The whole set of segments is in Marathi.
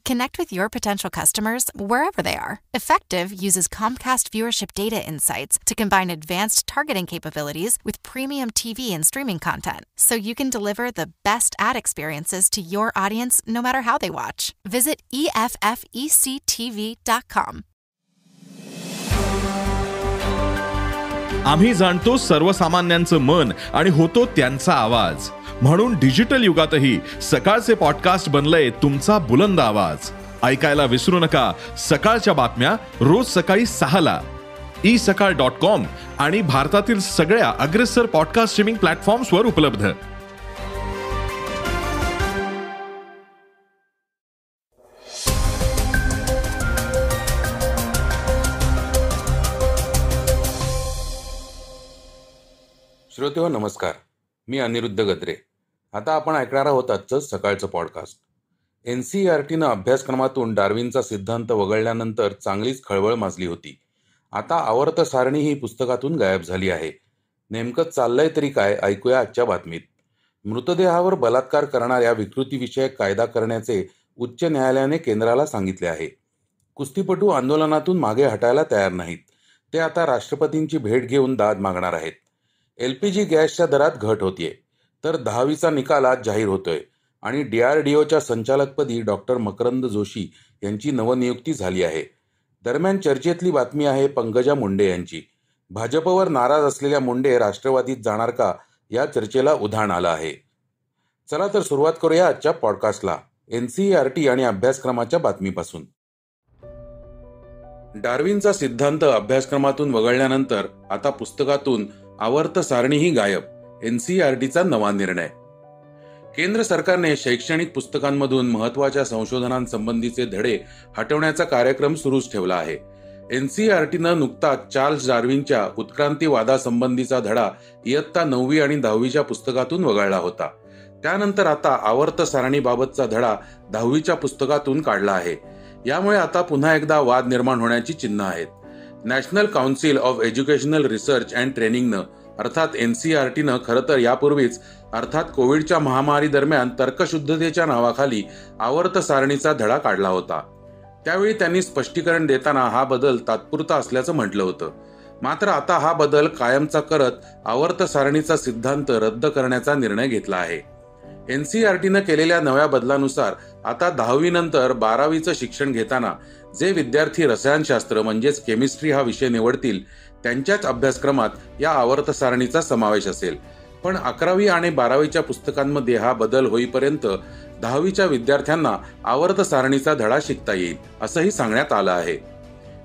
Connect with your potential customers wherever they are. Effective uses Comcast viewership data insights to combine advanced targeting capabilities with premium TV and streaming content, so you can deliver the best ad experiences to your audience no matter how they watch. Visit EFFECTV.com. आम्ही जाणतो सर्वसामान्यांचं मन आणि होतो त्यांचा आवाज. म्हणून डिजिटल युगातही सकाळचे पॉडकास्ट बनलंय तुमचा बुलंद आवाज. ऐकायला विसरू नका सकाळच्या बातम्या रोज सकाळी 6ला eSakal.com आणि भारतातील सगळ्या अग्रेसर पॉडकास्ट स्ट्रीमिंग प्लॅटफॉर्म्सवर उपलब्ध. श्रोतेहो नमस्कार, मी अनिरुद्ध गद्रे. आता आपण ऐकणार आहोत आजचं सकाळचं पॉडकास्ट. NCERTनं अभ्यासक्रमातून डार्विनचा सिद्धांत वगळल्यानंतर चांगलीच खळबळ माजली होती. आता आवर्त सारणी ही पुस्तकातून गायब झाली आहे. नेमकं चाललंय तरी काय, ऐकूया आजच्या बातमीत. मृतदेहावर बलात्कार करणाऱ्या विकृतीविषयक कायदा करण्याचे उच्च न्यायालयाने केंद्राला सांगितले आहे. कुस्तीपटू आंदोलनातून मागे हटायला तयार नाहीत. ते आता राष्ट्रपतींची भेट घेऊन दाद मागणार आहेत. LPG गॅसच्या दरात घट होतीये, तर 10वीचा निकाल आज जाहीर होतोय आणि DRDOच्या संचालकपदी डॉक्टर मकरंद जोशी यांची नवनियुक्ती झाली आहे. दरम्यान चर्चेतली बातमी आहे पंकजा मुंडे यांची. भाजपवर नाराज असलेल्या मुंडे राष्ट्रवादीत जाणार का, या चर्चेला उधाण आलं आहे. चला तर सुरुवात करूया आजच्या पॉडकास्टला NCERT आणि अभ्यासक्रमाच्या बातमीपासून. डार्विनचा सिद्धांत अभ्यासक्रमातून वगळल्यानंतर आता पुस्तकातून आवर्त सारणीही गायब. NCERTचा नवा निर्णय. केंद्र सरकारने शैक्षणिक पुस्तकांमधून महत्त्वाच्या संशोधनांसंबंधीचे धडे हटवण्याचा कार्यक्रम सुरूच ठेवला आहे. NCERTनं नुकताच चार्ल्स डार्विनच्या उत्क्रांतीवादासंबंधीचा धडा इयत्ता 9वी आणि 10वीच्या पुस्तकातून वगळला होता. त्यानंतर आता आवर्त सारणीबाबतचा धडा 10वीच्या पुस्तकातून काढला आहे. यामुळे आता पुन्हा एकदा वाद निर्माण होण्याची चिन्ह आहेत. National council of educational research and ट्रेनिंगनं अर्थात NCERTनं खरं तर यापूर्वीच अर्थात कोविडच्या महामारी दरम्यान तर्कशुद्धतेच्या नावाखाली आवर्त सारणीचा धडा काढला होता. त्यावेळी त्यांनी स्पष्टीकरण देताना हा बदल तात्पुरता असल्याचं म्हटलं होतं. मात्र आता हा बदल कायमचा करत आवर्त सारणीचा सिद्धांत रद्द करण्याचा निर्णय घेतला आहे. NCERTनं केलेल्या नव्या बदलानुसार आता 10वी नंतर 12वीचं शिक्षण घेताना जे विद्यार्थी रसायनशास्त्र म्हणजेच केमिस्ट्री हा विषय निवडतील त्यांच्याच अभ्यासक्रमात या आवर्त सारणीचा समावेश असेल. पण 11वी आणि 12वीच्या पुस्तकांमध्ये हा बदल होईपर्यंत 10वीच्या विद्यार्थ्यांना आवर्त सारणीचा धडा शिकता येईल असंही सांगण्यात आलं आहे.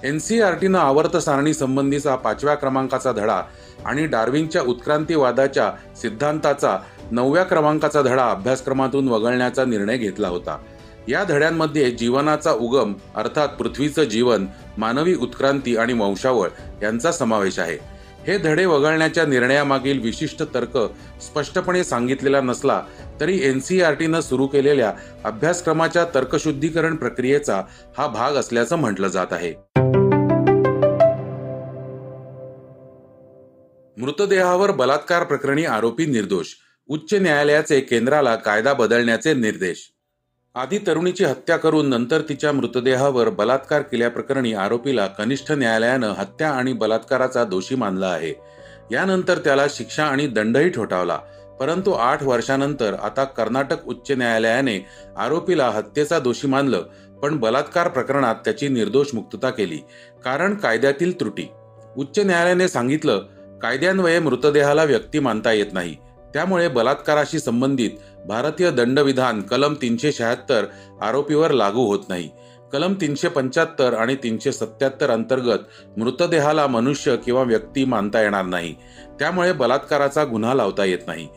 NCERTनं आवर्त सारणी संबंधीचा 5व्या क्रमांकाचा धडा आणि डार्विनच्या उत्क्रांतीवादाच्या सिद्धांताचा 9व्या क्रमांकाचा धडा अभ्यासक्रमातून वगळण्याचा निर्णय घेतला होता. या धड्यांमध्ये जीवनाचा उगम अर्थात पृथ्वीचं जीवन, मानवी उत्क्रांती आणि वंशावळ यांचा समावेश आहे. हे धडे वगळण्याच्या निर्णयामागील विशिष्ट तर्क स्पष्टपणे सांगितलेला नसला तरी NCERTनं सुरू केलेल्या अभ्यासक्रमाच्या तर्कशुद्धीकरण प्रक्रियेचा हा भाग असल्याचं म्हटलं जात आहे. मृतदेहावर बलात्कार प्रकरणी आरोपी निर्दोष. उच्च न्यायालयाचे केंद्राला कायदा बदलण्याचे निर्देश. आधी तरुणीची हत्या करून नंतर तिच्या मृतदेहावर बलात्कार केल्याप्रकरणी आरोपीला कनिष्ठ न्यायालयानं हत्या आणि बलात्काराचा दोषी मानलं आहे. यानंतर त्याला शिक्षा आणि दंडही ठोठावला. परंतु 8 वर्षानंतर आता कर्नाटक उच्च न्यायालयाने आरोपीला हत्येचा दोषी मानलं, पण बलात्कार प्रकरणात त्याची निर्दोष मुक्तता केली. कारण कायद्यातील त्रुटी. उच्च न्यायालयाने सांगितलं, कायद्यान्वये मृतदेहाला व्यक्ती मानता येत नाही. त्यामुळे बलात्काराशी संबंधित भारतीय दंडविधान कलम 376 आरोपीवर लागू होत नाही. कलम 375 आणि 377 अंतर्गत मृतदेहाला मनुष्य किंवा व्यक्ती मानता येणार नाही. त्यामुळे बलात्काराचा गुन्हा लावता येत नाही.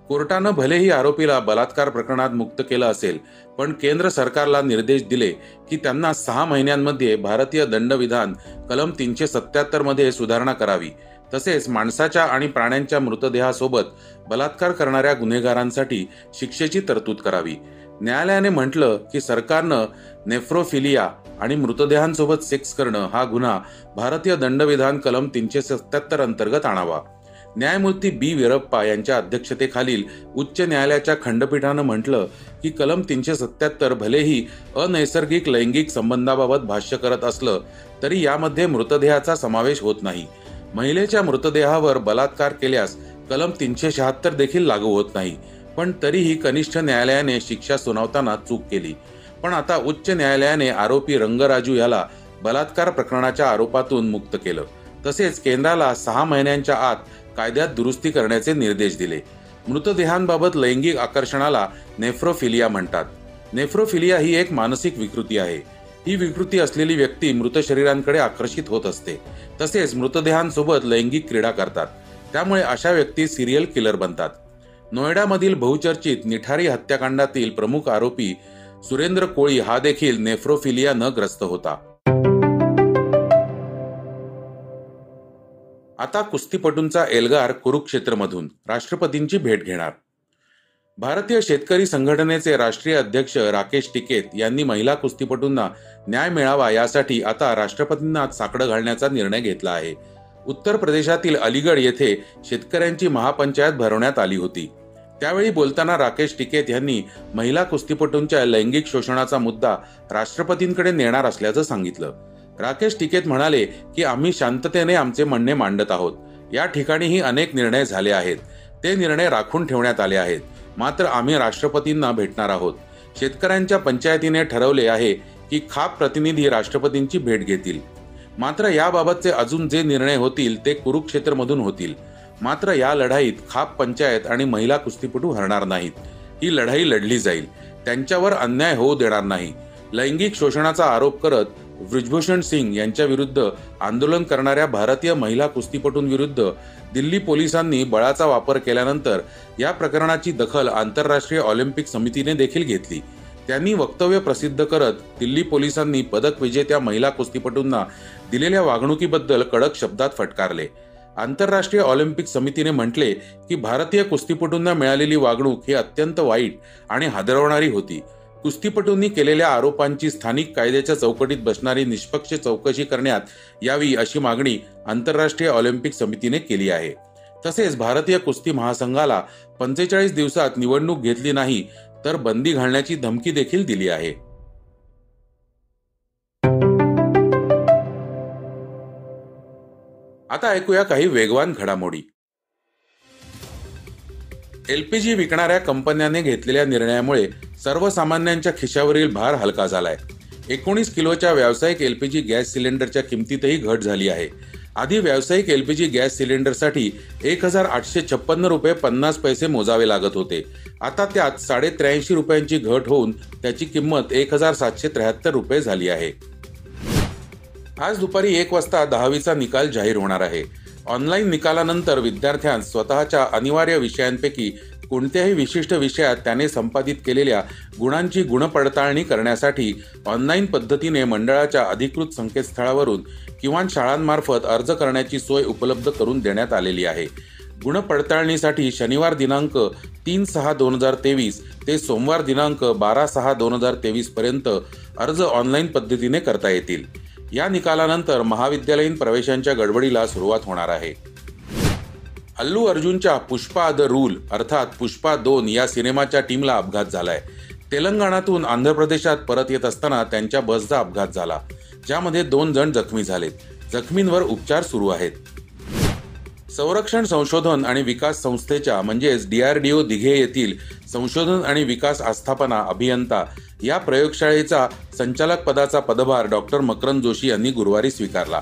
कोर्टानं भलेही आरोपीला बलात्कार प्रकरणात मुक्त केलं असेल, पण केंद्र सरकारला निर्देश दिले की त्यांना 6 महिन्यांमध्ये भारतीय दंडविधान कलम 377 मध्ये सुधारणा करावी. तसेच माणसाच्या आणि प्राण्यांच्या मृतदेहासोबत बलात्कार करणाऱ्या गुन्हेगारांसाठी शिक्षेची तरतूद करावी. न्यायालयाने म्हटलं की सरकारनं नेफ्रोफिलिया आणि मृतदेहांसोबत सेक्स करणं हा गुन्हा भारतीय दंडविधान कलम 377 अंतर्गत आणावा. न्यायमूर्ती बी वीरप्पा यांच्या अध्यक्षतेखालील उच्च न्यायालयाच्या खंडपीठानं म्हटलं की कलम 377 भलेही अनैसर्गिक लैंगिक संबंधाबाबत भाष्य करत असलं तरी यामध्ये मृतदेहाचा समावेश होत नाही. महिलेच्या मृतदेहावर बलात्कार केल्यास कलम 376 देखील लागू होत नाही. पण तरीही कनिष्ठ न्यायालयाने शिक्षा सुनावताना चूक केली. पण आता उच्च न्यायालयाने आरोपी रंगराजू याला बलात्कार प्रकरणाच्या आरोपातून मुक्त केलं. तसेच केंद्राला 6 महिन्यांच्या आत कायद्यात दुरुस्ती करण्याचे निर्देश दिले. मृतदेहांबाबत लैंगिक आकर्षणाला नेफ्रोफिलिया म्हणतात. नेफ्रोफिलिया ही एक मानसिक विकृती आहे. ही विकृती असलेली व्यक्ती मृत शरीरांकडे आकर्षित होत असते. तसेच मृतदेहांसोबत लैंगिक क्रीडा करतात. त्यामुळे अशा व्यक्ती सिरियल किलर बनतात. नोएडामधील बहुचर्चित निठारी हत्याकांडातील प्रमुख आरोपी सुरेंद्र कोळी हा देखील नेफ्रोफिलिया न ग्रस्त होता. आता कुस्तीपटूंचा एल्गार कुरुक्षेत्रमधून राष्ट्रपतींची भेट घेणार. भारतीय शेतकरी संघटनेचे राष्ट्रीय अध्यक्ष राकेश टिकैत यांनी महिला कुस्तीपटूंना न्याय मिळावा यासाठी आता राष्ट्रपतींना साकडं घालण्याचा निर्णय घेतला आहे. उत्तर प्रदेशातील अलीगड येथे शेतकऱ्यांची महापंचायत भरवण्यात आली होती. त्यावेळी बोलताना राकेश टिकैत यांनी महिला कुस्तीपटूंच्या लैंगिक शोषणाचा मुद्दा राष्ट्रपतींकडे नेणार असल्याचं सांगितलं. राकेश टिकैत म्हणाले की आम्ही शांततेने आमचे म्हणणे मांडत आहोत. या ठिकाणीही अनेक निर्णय झाले आहेत. ते निर्णय राखून ठेवण्यात आले आहेत. मात्र आम्ही राष्ट्रपतींना भेटणार आहोत. शेतकऱ्यांच्या पंचायतीने ठरवले आहे की खाप प्रतिनिधी राष्ट्रपतींची भेट घेतील. मात्र याबाबतचे अजून जे निर्णय होतील ते कुरुक्षेत्रमधून होतील. मात्र या लढाईत खाप पंचायत आणि महिला कुस्तीपटू हरणार नाहीत. ही लढाई लढली जाईल. त्यांच्यावर अन्याय होऊ देणार नाही. लैंगिक शोषणाचा आरोप करत ब्रिजभूषण सिंग यांच्या विरुद्ध आंदोलन करणाऱ्या भारतीय महिला कुस्तीपटूंविरुद्ध दिल्ली पोलिसांनी बळाचा वापर केल्यानंतर या प्रकरणाची दखल आंतरराष्ट्रीय ऑलिम्पिक समितीने देखील घेतली. त्यांनी वक्तव्य प्रसिद्ध करत दिल्ली पोलिसांनी पदक विजेत्या महिला कुस्तीपटूंना दिलेल्या वागणुकीबद्दल कडक शब्दात फटकारले. आंतरराष्ट्रीय ऑलिम्पिक समितीने म्हटले की भारतीय कुस्तीपटूंना मिळालेली वागणूक ही अत्यंत वाईट आणि हादरवणारी होती. कुस्तीपटूंनी केलेल्या आरोपांची स्थानिक कायद्याच्या चौकटीत बसणारी निष्पक्ष चौकशी करण्यात यावी अशी मागणी आंतरराष्ट्रीय ऑलिम्पिक समितीने केली आहे. तसेच भारतीय कुस्ती महासंघाला 45 दिवसात निवडणूक घेतली नाही तर बंदी घालण्याची धमकी देखील दिली आहे. आता ऐकूया काही वेगवान घडामोडी. एलपीजी विकणाऱ्या कंपन्यांनी घेतलेल्या निर्णयामुळे सर्वसामान्यांच्या खिशावरील भार हलका झालाय. 19 किलोच्या व्यावसायिक एलपीजी गॅस सिलेंडरच्या किमतीतही घट झाली आहे. आधी व्यावसायिक एलपीजी गॅस सिलेंडरसाठी 1856 रुपये 50 पैसे मोजावे लागत होते. आता त्यात 83.5 रुपयांची घट होऊन त्याची किंमत 1773 रुपये झाली आहे. आज दुपारी 1 वाजता 10वीचा निकाल जाहीर होणार आहे. ऑनलाईन निकालानंतर विद्यार्थ्यांस स्वतःच्या अनिवार्य विषयांपैकी कोणत्याही विशिष्ट विषयात त्याने संपादित केलेल्या गुणांची गुणपडताळणी करण्यासाठी ऑनलाईन पद्धतीने मंडळाच्या अधिकृत संकेतस्थळावरून किंवा शाळांमार्फत अर्ज करण्याची सोय उपलब्ध करून देण्यात आलेली आहे. गुणपडताळणीसाठी शनिवार दिनांक 3/6/2023 ते सोमवार दिनांक 12/6/2023 पर्यंत अर्ज ऑनलाईन पद्धतीने करता येतील. या निकालानंतर महाविद्यालयीन प्रवेशांच्या गडबडीला सुरुवात होणार आहे. अल्लू अर्जुनच्या पुष्पा द रूल अर्थात पुष्पा 2 या सिनेमाच्या टीमला अपघात झालाय. तेलंगणातून आंध्र प्रदेशात परत येत असताना त्यांच्या बसचा अपघात झाला, ज्यामध्ये 2 जण जखमी झालेत. जखमींवर उपचार सुरू आहेत. संरक्षण संशोधन आणि विकास संस्थेच्या म्हणजेच DRDO दिघे येथील संशोधन आणि विकास आस्थापना अभियंता या प्रयोगशाळेचा संचालक पदाचा पदभार डॉक्टर मकरंद जोशी यांनी गुरुवारी स्वीकारला.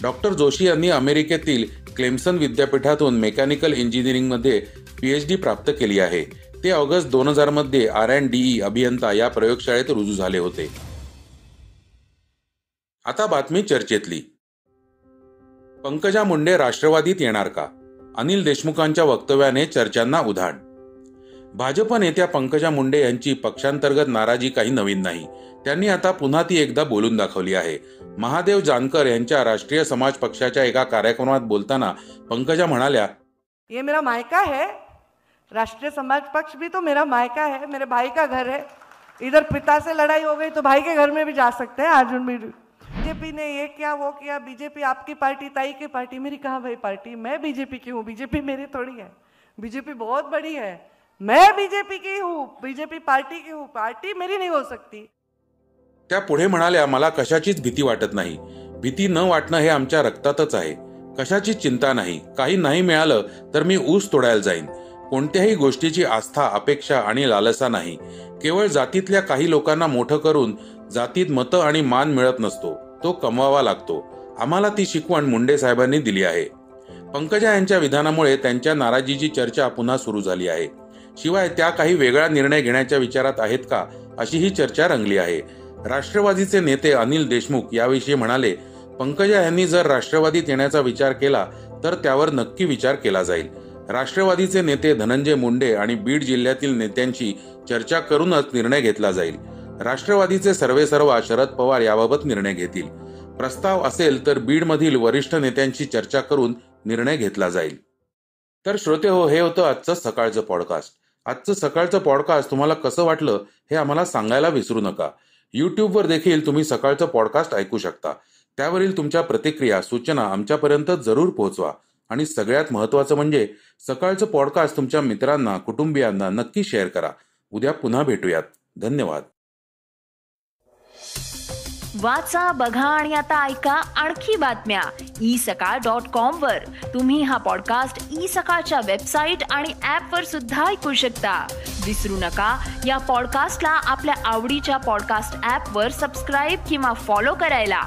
डॉक्टर जोशी यांनी अमेरिकेतील क्लेमसन विद्यापीठातून मेकॅनिकल इंजिनिअरिंगमध्ये PhD प्राप्त केली आहे. ते ऑगस्ट 2000 मध्ये R&DE अभियंता या प्रयोगशाळेत रुजू झाले होते. आता बातमी चर्चेतली. पंकजा मुंडे राष्ट्रवादीत येणार का? अनिल देशमुखांच्या वक्तव्याने चर्चांना उधाण. भाजप नेत्या पंकजा मुंडे यांची पक्षांतर्गत नाराजी काही नवीन नाही. त्यांनी आता पुन्हा ती एकदा बोलून दाखवली आहे. महादेव जानकर यांच्या राष्ट्रीय समाज पक्षाच्या एका कार्यक्रमात बोलताना पंकजा म्हणाल्या, ये मेरा मायका है, राष्ट्रीय समाज पक्ष भी तो मेरा मायका है, मेरे भाई का घर है. इधर पिता से लड़ाई हो गई तो भाई के घर में भी जा सकते हैं. अर्जुन भी बीजेपी ने ये किया वो किया, बीजेपी आपकी पार्टी ताई की पार्टी। मेरी कहाँ भाई पार्टी, मैं बीजेपी की हूँ, बीजेपी मेरी थोड़ी है। बीजेपी बहुत बड़ी है, मैं बीजेपी की हूँ, बीजेपी पार्टी की हूँ, पार्टी मेरी नहीं हो सकती। त्या पुढे म्हणाल्या, मला कशाचीच भीती वाटत नाही, भीती न वाटणं हे आमच्या रक्तातच आहे, कशाची चिंता नाही, काही नाही मिळालं तर मी ऊस तोडायला जाईन, कोणत्याही गोष्टीची आस्था अपेक्षा आणि लालसा नाही, केवळ जातीतल्या काही लोकांना मोठं करून जातीत मतं आणि मान मिळत नसतो, तो कमवावा लागतो, आम्हाला ती शिकवण मुंडे साहेबांनी दिली आहे। पंकजा यांच्या विधानामुळे त्यांच्या नाराजीची चर्चा पुन्हा सुरू झाली आहे। शिवाय त्या काही वेगळा निर्णय घेण्याच्या विचारात आहेत का अशी ही चर्चा रंगली आहे। राष्ट्रवादीचे नेते अनिल देशमुख याविषयी म्हणाले, पंकजा यांनी जर राष्ट्रवादीत येण्याचा विचार केला तर त्यावर नक्की विचार केला जाईल। राष्ट्रवादीचे नेते धनंजय मुंडे आणि बीड जिल्ह्यातील नेत्यांची चर्चा करूनच निर्णय घेतला जाईल। राष्ट्रवादीचे सर्वेसर्वा शरद पवार याबाबत निर्णय घेतील। प्रस्ताव असेल तर बीडमधील वरिष्ठ नेत्यांची चर्चा करून निर्णय घेतला जाईल। तर श्रोते हो, हे होतं आजचं सकाळचं पॉडकास्ट। आजचं सकाळचं पॉडकास्ट तुम्हाला कसं वाटलं हे आम्हाला सांगायला विसरू नका। यूट्यूबवर देखील तुम्ही सकाळचं पॉडकास्ट ऐकू शकता। त्यावरील तुमच्या प्रतिक्रिया सूचना आमच्यापर्यंत जरूर पोहोचवा आणि सगळ्यात महत्त्वाचं म्हणजे सकाळचं पॉडकास्ट तुमच्या मित्रांना कुटुंबियांना नक्की शेअर करा। उद्या पुन्हा भेटूयात। धन्यवाद। वाचा, बघा आणि आता ऐका आणखी बातम्या isakal.com वर। तुम्ही हा पॉडकास्ट isakal वेबसाईट आणि ऍप वर सुद्धा ऐकू शकता। विसरू नका, या पॉडकास्टला आपल्या आवडीच्या पॉडकास्ट ऍप वर सबस्क्राईब किंवा फॉलो करायला।